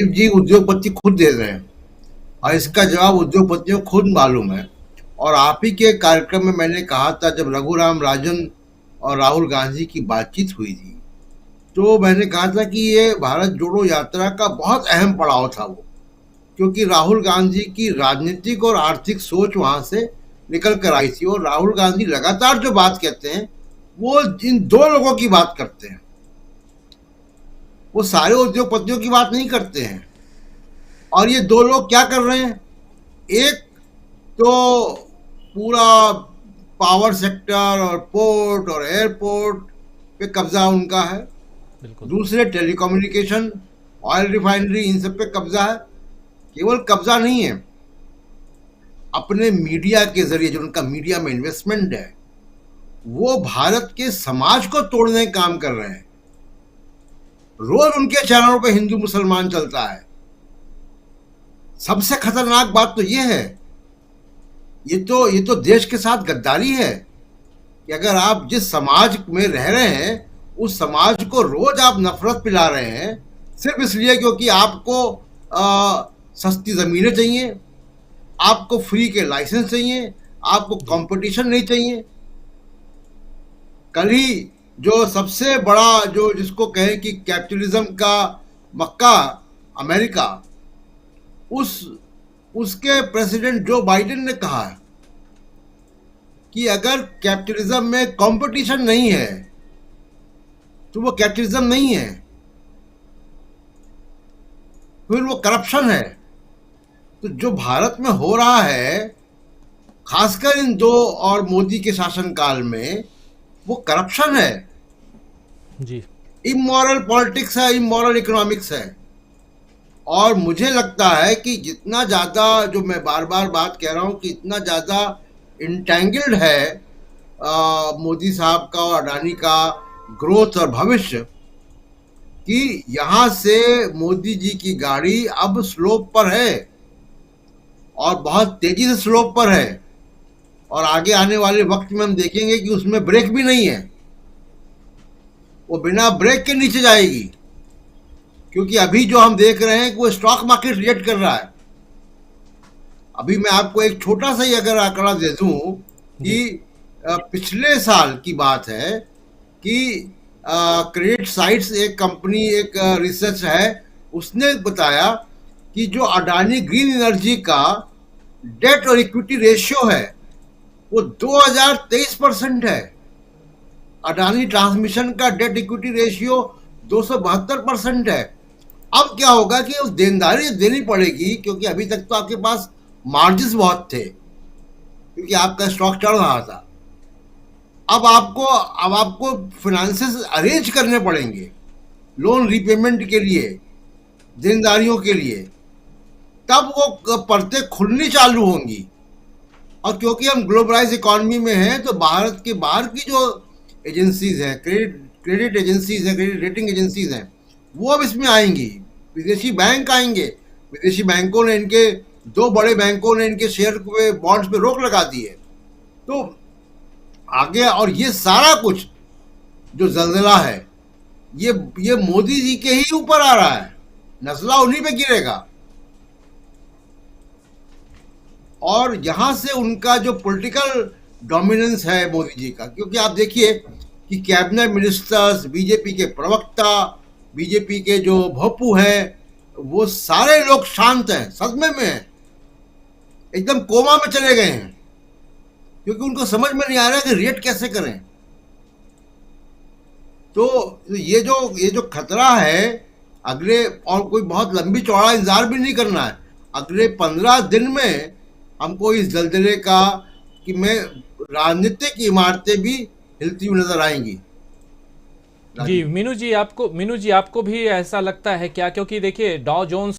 जी उद्योगपति खुद दे रहे हैं और इसका जवाब उद्योगपतियों को खुद मालूम है। और आप ही के कार्यक्रम में मैंने कहा था, जब रघुराम राजन और राहुल गांधी की बातचीत हुई थी, तो मैंने कहा था कि ये भारत जोड़ो यात्रा का बहुत अहम पड़ाव था वो, क्योंकि राहुल गांधी की राजनीतिक और आर्थिक सोच वहां से निकल कर आई थी। और राहुल गांधी लगातार जो बात कहते हैं वो इन दो लोगों की बात करते हैं, वो सारे उद्योगपतियों की बात नहीं करते हैं। और ये दो लोग क्या कर रहे हैं? एक तो पूरा पावर सेक्टर और पोर्ट और एयरपोर्ट पे कब्जा उनका है, बिल्कुल। दूसरे टेलीकम्युनिकेशन, ऑयल रिफाइनरी, इन सब पे कब्जा है। केवल कब्जा नहीं है, अपने मीडिया के जरिए जो उनका मीडिया में इन्वेस्टमेंट है, वो भारत के समाज को तोड़ने का काम कर रहे हैं। रोज उनके चैनलों पे हिंदू मुसलमान चलता है। सबसे खतरनाक बात तो ये है, ये तो देश के साथ गद्दारी है कि अगर आप जिस समाज में रह रहे हैं उस समाज को रोज आप नफरत पिला रहे हैं, सिर्फ इसलिए क्योंकि आपको सस्ती जमीनें चाहिए, आपको फ्री के लाइसेंस चाहिए, आपको जी। कंपटीशन नहीं चाहिए। कल ही जो सबसे बड़ा, जो जिसको कहें कि कैपिटलिज्म का मक्का अमेरिका, उस उसके प्रेसिडेंट जो बाइडेन ने कहा है कि अगर कैपिटलिज्म में कंपटीशन नहीं है तो वो कैपिटलिज्म नहीं है, फिर वो करप्शन है। तो जो भारत में हो रहा है, खासकर इन दो और मोदी के शासनकाल में, वो करप्शन है, जी। इमोरल पॉलिटिक्स है, इमोरल इकोनॉमिक्स है। और मुझे लगता है कि जितना ज़्यादा, जो मैं बार बार बात कह रहा हूँ कि इतना ज़्यादा इंटेंगल्ड है मोदी साहब का और अडानी का ग्रोथ और भविष्य, कि यहाँ से मोदी जी की गाड़ी अब स्लोप पर है और बहुत तेजी से स्लोप पर है। और आगे आने वाले वक्त में हम देखेंगे कि उसमें ब्रेक भी नहीं है, वो बिना ब्रेक के नीचे जाएगी। क्योंकि अभी जो हम देख रहे हैं कि वो स्टॉक मार्केट रिएक्ट कर रहा है। अभी मैं आपको एक छोटा सा ही अगर आंकड़ा दे दूं कि जी। पिछले साल की बात है कि क्रेडिट साइट्स एक कंपनी, एक रिसर्च है, उसने बताया कि जो अडानी ग्रीन एनर्जी का डेट और इक्विटी रेशियो है वो 2023% है। अडानी ट्रांसमिशन का डेट इक्विटी रेशियो 272% है। अब क्या होगा कि उस देनदारी देनी पड़ेगी, क्योंकि अभी तक तो आपके पास मार्जिन बहुत थे क्योंकि आपका स्टॉक चढ़ रहा था। अब आपको फाइनेंसेस अरेंज करने पड़ेंगे लोन रीपेमेंट के लिए, देनदारियों के लिए, तब वो परतें खुलनी चालू होंगी। और क्योंकि हम ग्लोबलाइज इकोनॉमी में हैं, तो भारत के बाहर की जो एजेंसीज हैं, क्रेडिट एजेंसीज हैं, क्रेडिट रेटिंग एजेंसीज हैं, वो अब इसमें आएंगी। विदेशी बैंक आएंगे। विदेशी बैंकों ने, इनके दो बड़े बैंकों ने इनके शेयर पे, बॉन्ड्स पे रोक लगा दी है। तो आगे, और ये सारा कुछ जो जलजला है, ये मोदी जी के ही ऊपर आ रहा है, नस्ला उन्हीं पे गिरेगा। और यहां से उनका जो पॉलिटिकल डोमिनेंस है मोदी जी का, क्योंकि आप देखिए कि कैबिनेट मिनिस्टर्स, बीजेपी के प्रवक्ता, बीजेपी के जो भोपू हैं, वो सारे लोग शांत हैं, सदमे में हैं, एकदम कोमा में चले गए हैं, क्योंकि उनको समझ में नहीं आ रहा कि रिएक्ट कैसे करें। तो ये जो खतरा है, अगले, और कोई बहुत लंबी चौड़ा इंतजार भी नहीं करना है, अगले 15 दिन में हमको इस जलजले का, कि मैं, राजनीतिक इमारतें भी हिलती हुई नजर आएंगी। जी राजीव। मीनू जी, आपको भी ऐसा लगता है क्या? क्योंकि देखिए डॉ जोन्स